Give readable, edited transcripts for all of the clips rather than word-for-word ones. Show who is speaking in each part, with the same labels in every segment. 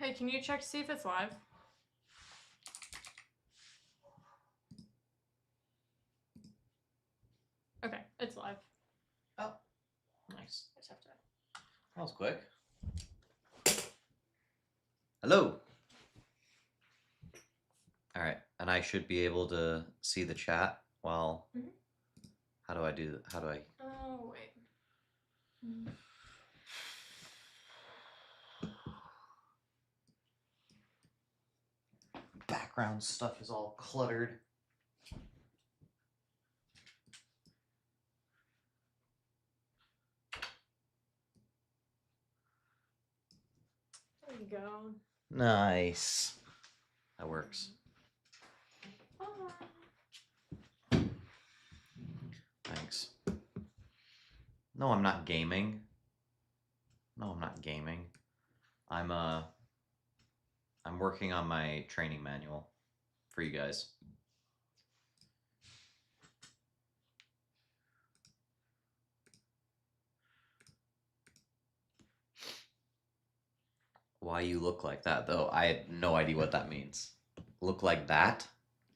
Speaker 1: Hey, can you check to see if it's live? Okay, it's live.
Speaker 2: Oh, nice.
Speaker 1: I just have to...
Speaker 2: That was quick. Hello. All right, and I should be able to see the chat while.
Speaker 1: Mhm.
Speaker 2: How do I do? How do I?
Speaker 1: Oh, wait.
Speaker 2: Background stuff is all cluttered.
Speaker 1: There you go.
Speaker 2: Nice. That works. Thanks. No, I'm not gaming. No, I'm not gaming. I'm working on my training manual for you guys. Why you look like that, though? I had no idea what that means. Look like that?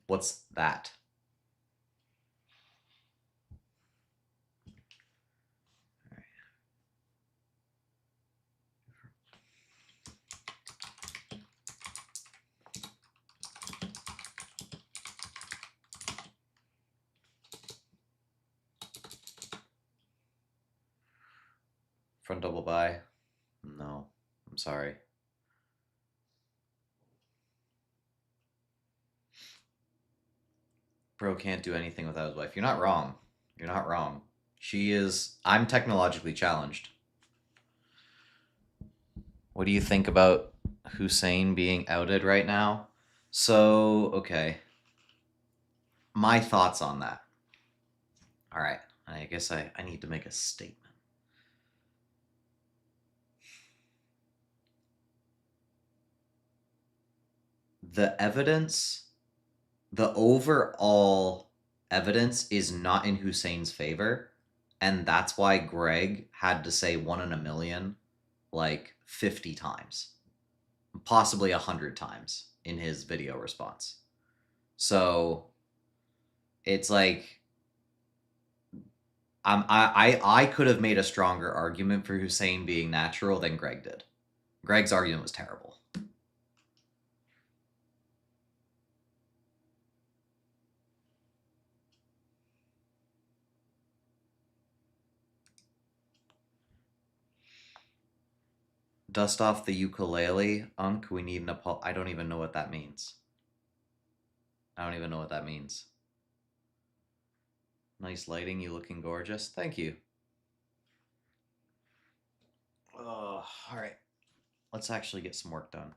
Speaker 2: What's that? Front double buy? No, I'm sorry. Bro can't do anything without his wife. You're not wrong. You're not wrong. She is. I'm technologically challenged. What do you think about Hussein being outed right now? So, okay. My thoughts on that. All right. I guess I need to make a statement. The evidence, the overall evidence is not in Hussein's favor. And that's why Greg had to say 1 in a million like 50 times, possibly 100 times in his video response. So it's like I could have made a stronger argument for Hussein being natural than Greg did. Greg's argument was terrible. Dust off the ukulele, Unk. We need an apology. I don't even know what that means. I don't even know what that means. Nice lighting. You looking gorgeous. Thank you. All right. Let's actually get some work done.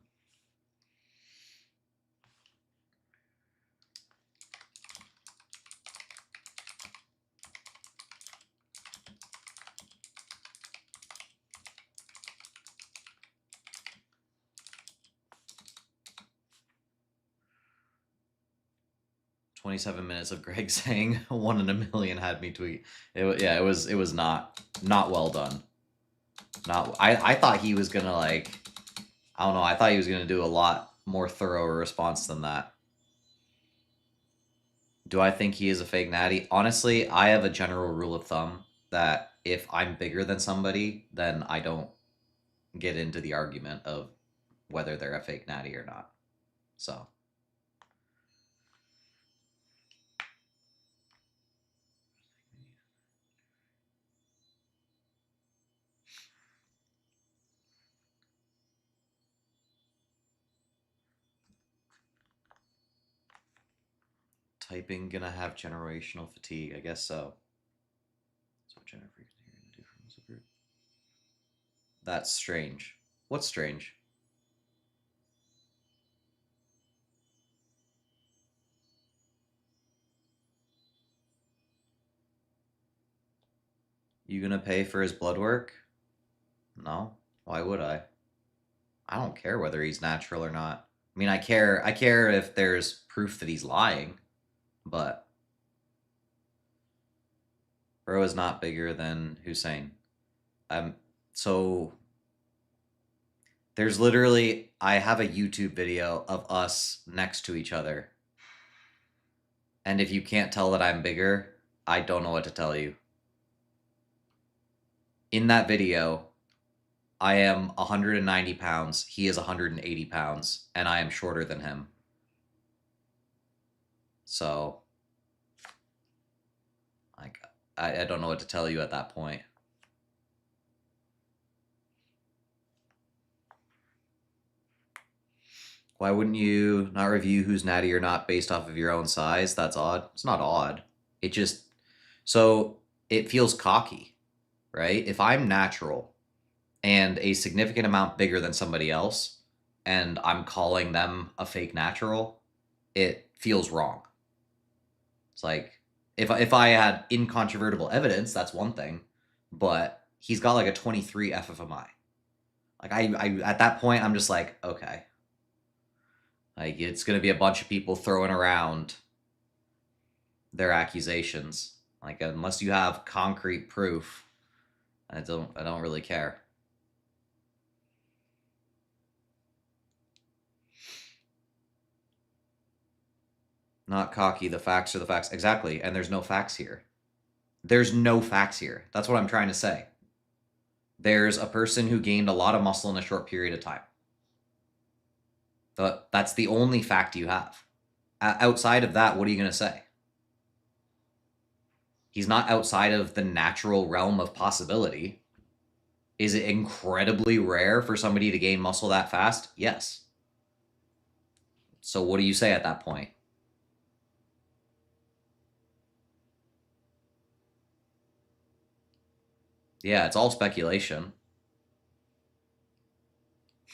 Speaker 2: "27 minutes of Greg saying 1 in a million had me tweet." Yeah, it was not well done. Not I thought he was gonna like, I don't know, I thought he was gonna do a lot more thorough response than that. Do I think he is a fake natty? Honestly, I have a general rule of thumb that if I'm bigger than somebody, then I don't get into the argument of whether they're a fake natty or not. So typing gonna have generational fatigue, I guess so. So Jennifer can do from this group. That's strange. What's strange? You gonna pay for his blood work? No. Why would I? I don't care whether he's natural or not. I mean, I care if there's proof that he's lying, but bro is not bigger than Hussein. So There's literally, I have a YouTube video of us next to each other. And if you can't tell that I'm bigger, I don't know what to tell you. In that video, I am 190 pounds, he is 180 pounds, and I am shorter than him. So, like, I don't know what to tell you at that point. Why wouldn't you not review who's natty or not based off of your own size? That's odd. It's not odd. It just, so it feels cocky, right? If I'm natural and a significant amount bigger than somebody else, and I'm calling them a fake natural, it feels wrong. It's like, if I had incontrovertible evidence, that's one thing, but he's got like a 23 FFMI. Like I at that point, I'm just like, okay, like it's gonna be a bunch of people throwing around their accusations. Like unless you have concrete proof, I don't really care. Not cocky. The facts are the facts. Exactly. And there's no facts here. There's no facts here. That's what I'm trying to say. There's a person who gained a lot of muscle in a short period of time. That's the only fact you have. Outside of that, what are you going to say? He's not outside of the natural realm of possibility. Is it incredibly rare for somebody to gain muscle that fast? Yes. So what do you say at that point? Yeah, it's all speculation.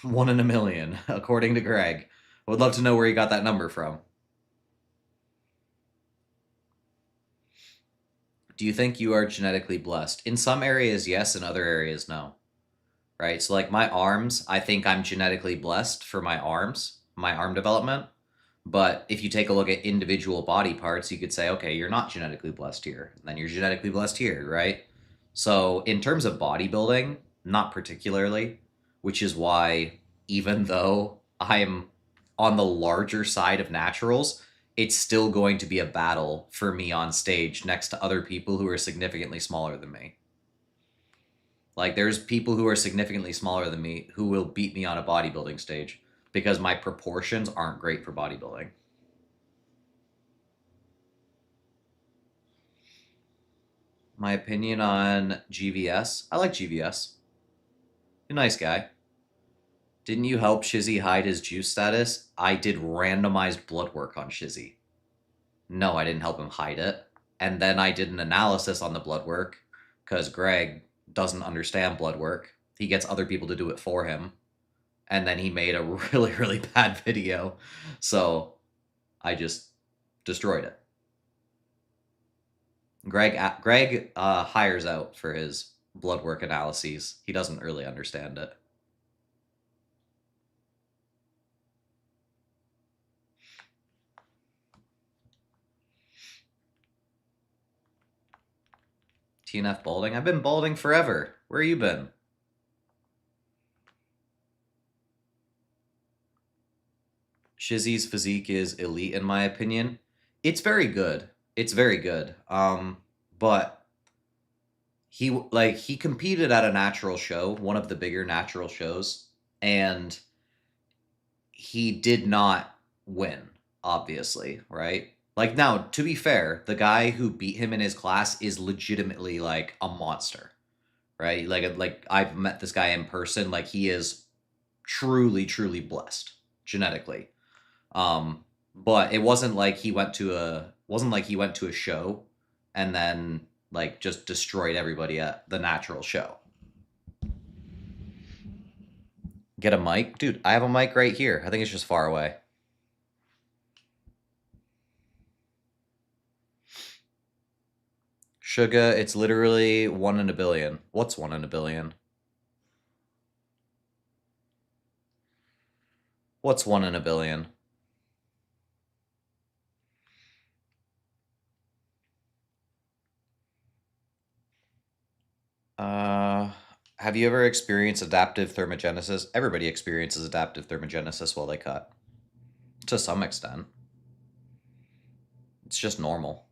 Speaker 2: 1 in a million, according to Greg. I would love to know where he got that number from. Do you think you are genetically blessed? In some areas, yes. In other areas, no. Right? So, like my arms, I think I'm genetically blessed for my arms, my arm development. But if you take a look at individual body parts, you could say, okay, you're not genetically blessed here. Then you're genetically blessed here, right? So, in terms of bodybuilding, not particularly, which is why even though I'm on the larger side of naturals, it's still going to be a battle for me on stage next to other people who are significantly smaller than me. Like, there's people who are significantly smaller than me who will beat me on a bodybuilding stage because my proportions aren't great for bodybuilding. My opinion on GVS. I like GVS. You're a nice guy. Didn't you help Shizzy hide his juice status? I did randomized blood work on Shizzy. No, I didn't help him hide it. And then I did an analysis on the blood work because Greg doesn't understand blood work. He gets other people to do it for him. And then he made a really, really bad video. So I just destroyed it. Greg hires out for his blood work analyses. He doesn't really understand it. TNF balding? I've been balding forever. Where you been? Shizzy's physique is elite in my opinion. It's very good. It's very good. But he competed at a natural show, one of the bigger natural shows, and he did not win, obviously, right? Like now, to be fair, the guy who beat him in his class is legitimately like a monster, right? Like I've met this guy in person, like he is truly truly blessed genetically. But it wasn't like he went to a show and then like just destroyed everybody at the natural show. Get a mic? Dude, I have a mic right here. I think it's just far away. Sugar, it's literally 1 in a billion. What's 1 in a billion? What's 1 in a billion? Have you ever experienced adaptive thermogenesis? Everybody experiences adaptive thermogenesis while they cut. To some extent. It's just normal.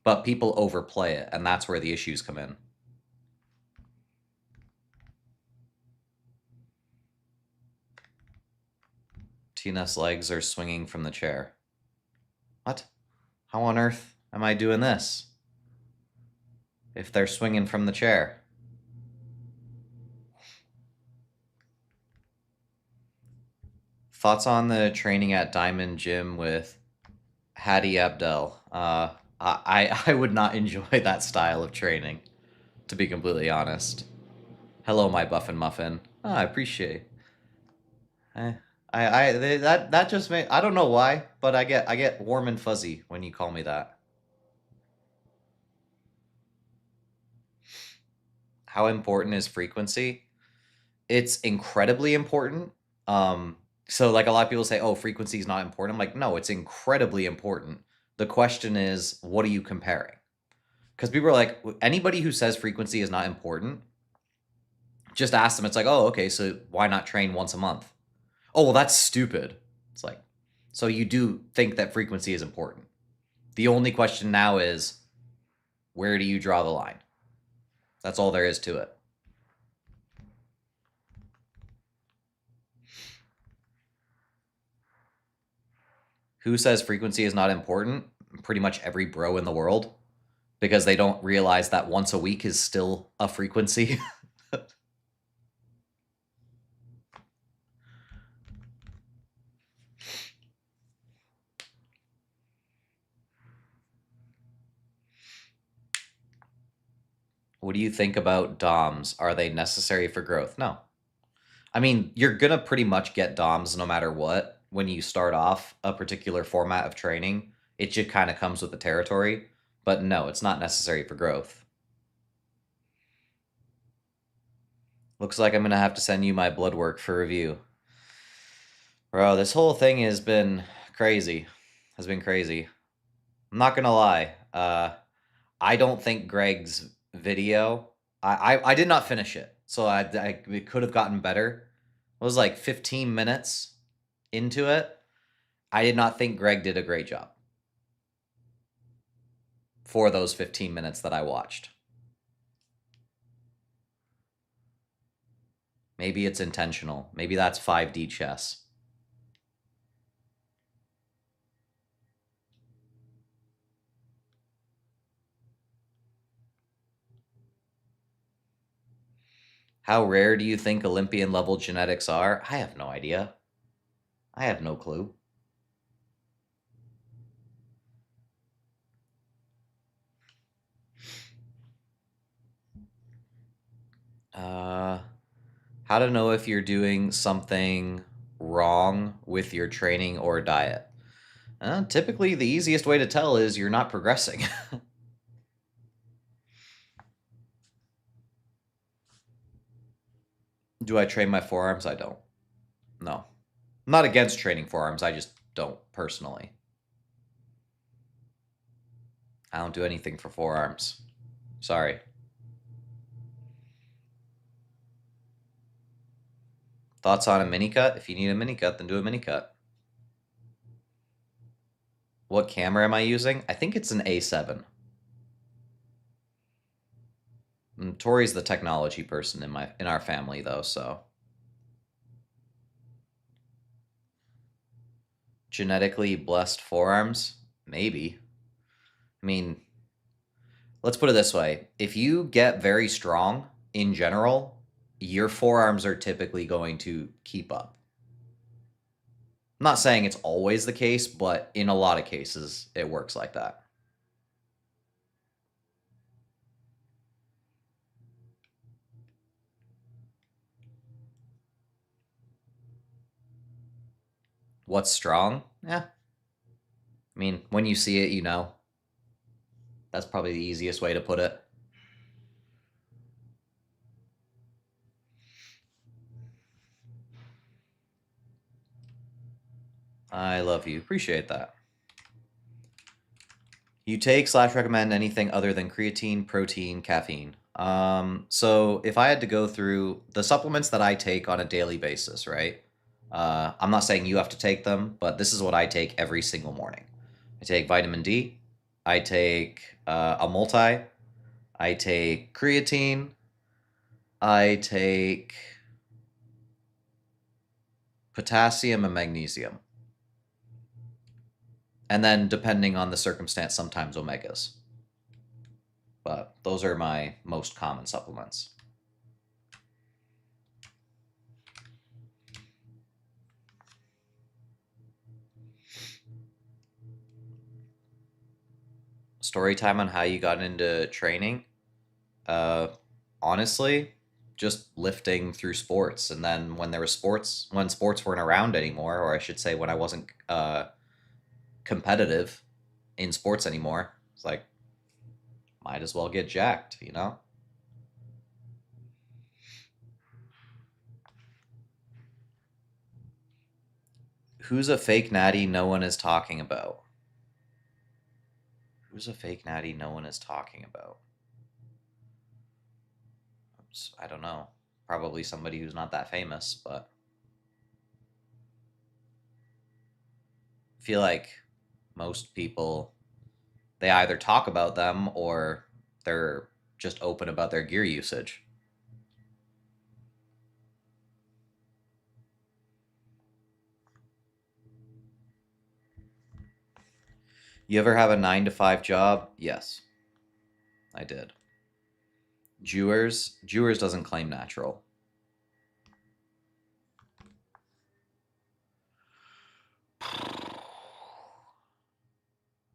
Speaker 2: But people overplay it, and that's where the issues come in. TNF's legs are swinging from the chair. What? How on earth am I doing this? If they're swinging from the chair. Thoughts on the training at Diamond Gym with Hadi Abdel? I would not enjoy that style of training, to be completely honest. Hello, my Buffin Muffin. I appreciate. That just made, I don't know why, but I get warm and fuzzy when you call me that. How important is frequency? It's incredibly important. So like a lot of people say, oh, frequency is not important. I'm like, no, it's incredibly important. The question is, what are you comparing? Because people are like, anybody who says frequency is not important, just ask them. It's like, oh, okay, so why not train once a month? Oh, well, that's stupid. It's like, so you do think that frequency is important. The only question now is, where do you draw the line? That's all there is to it. Who says frequency is not important? Pretty much every bro in the world, because they don't realize that once a week is still a frequency. What do you think about DOMs? Are they necessary for growth? No. I mean, you're going to pretty much get DOMs no matter what when you start off a particular format of training. It just kind of comes with the territory. But no, it's not necessary for growth. Looks like I'm going to have to send you my blood work for review. Bro, this whole thing has been crazy. Has been crazy. I'm not going to lie. I don't think Greg's video, I did not finish it, so it could have gotten better. It was like 15 minutes into it. I did not think Greg did a great job for those 15 minutes that I watched. Maybe it's intentional. Maybe that's 5D chess. How rare do you think Olympian level genetics are? I have no idea. I have no clue. How to know if you're doing something wrong with your training or diet? Typically, the easiest way to tell is you're not progressing. Do I train my forearms? I don't. No. I'm not against training forearms. I just don't, personally. I don't do anything for forearms. Sorry. Thoughts on a mini cut? If you need a mini cut, then do a mini cut. What camera am I using? I think it's an A7. Tori's the technology person in our family, though, so. Genetically blessed forearms? Maybe. I mean, let's put it this way. If you get very strong in general, your forearms are typically going to keep up. I'm not saying it's always the case, but in a lot of cases, it works like that. What's strong? Yeah. I mean, when you see it, you know. That's probably the easiest way to put it. I love you. Appreciate that. You take / recommend anything other than creatine, protein, caffeine? So if I had to go through the supplements that I take on a daily basis, right? I'm not saying you have to take them, but this is what I take every single morning. I take vitamin D. I take a multi. I take creatine. I take potassium and magnesium. And then, depending on the circumstance, sometimes omegas. But those are my most common supplements. Story time on how you got into training. Honestly, just lifting through sports, and then when sports weren't around anymore, or I should say, when I wasn't competitive in sports anymore, it's like, might as well get jacked, you know? Who's a fake natty no one is talking about? Who's a fake natty no one is talking about? Oops, I don't know. Probably somebody who's not that famous, but I feel like most people, they either talk about them or they're just open about their gear usage. You ever have a 9 to 5 job? Yes, I did. Jewers doesn't claim natural.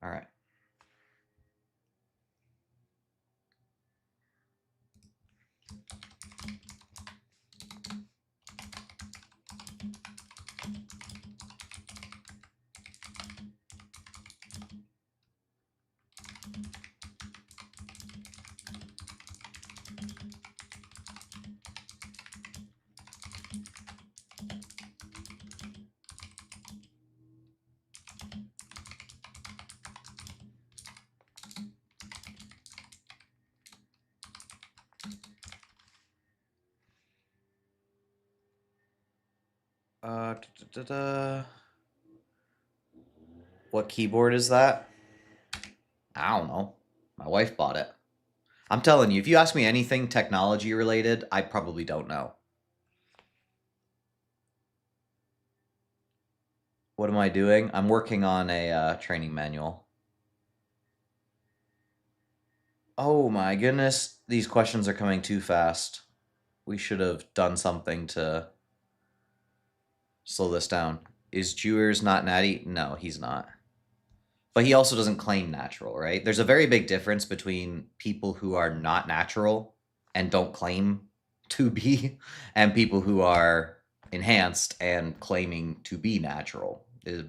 Speaker 2: All right. Da, da, da. What keyboard is that? I don't know. My wife bought it. I'm telling you, if you ask me anything technology related, I probably don't know. What am I doing? I'm working on a training manual. Oh my goodness, these questions are coming too fast. We should have done something to slow this down. Is Jewers not natty? No, he's not. But he also doesn't claim natural, right? There's a very big difference between people who are not natural and don't claim to be, and people who are enhanced and claiming to be natural. Is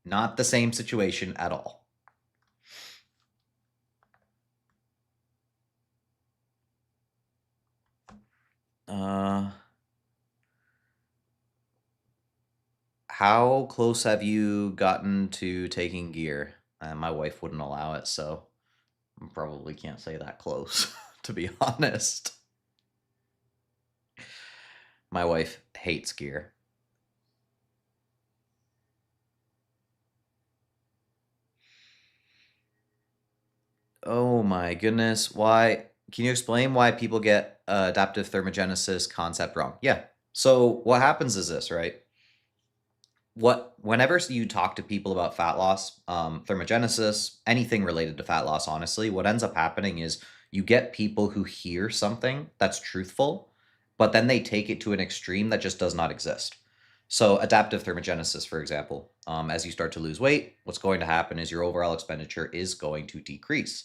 Speaker 2: not the same situation at all. How close have you gotten to taking gear? My wife wouldn't allow it, so I probably can't say that close, to be honest. My wife hates gear. Oh my goodness. Why? Can you explain why people get adaptive thermogenesis concept wrong? Yeah. So what happens is this, right? Whenever you talk to people about fat loss, thermogenesis, anything related to fat loss, honestly, what ends up happening is you get people who hear something that's truthful, but then they take it to an extreme that just does not exist. So adaptive thermogenesis, for example, as you start to lose weight, what's going to happen is your overall expenditure is going to decrease.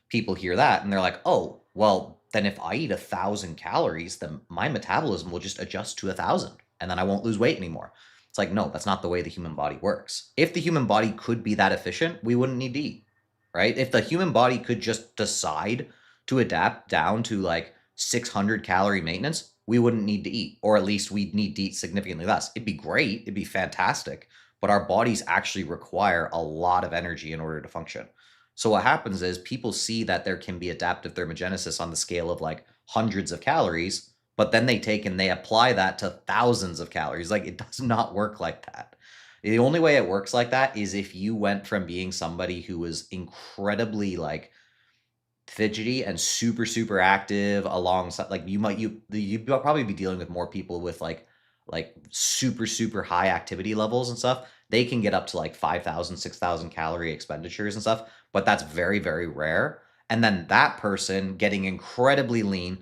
Speaker 2: People hear that and they're like, oh, well, then if I eat 1,000 calories, then my metabolism will just adjust to 1,000 and then I won't lose weight anymore. It's like, no, that's not the way the human body works. If the human body could be that efficient, we wouldn't need to eat, right? If the human body could just decide to adapt down to like 600 calorie maintenance, we wouldn't need to eat, or at least we'd need to eat significantly less. It'd be great, it'd be fantastic, but our bodies actually require a lot of energy in order to function. So what happens is people see that there can be adaptive thermogenesis on the scale of like hundreds of calories, but then they take and they apply that to thousands of calories. Like, it does not work like that. The only way it works like that is if you went from being somebody who was incredibly like fidgety and super super active alongside, like, you'd probably be dealing with more people with like super super high activity levels and stuff. They can get up to like 5,000 6,000 calorie expenditures and stuff, but that's very very rare. And then that person getting incredibly lean,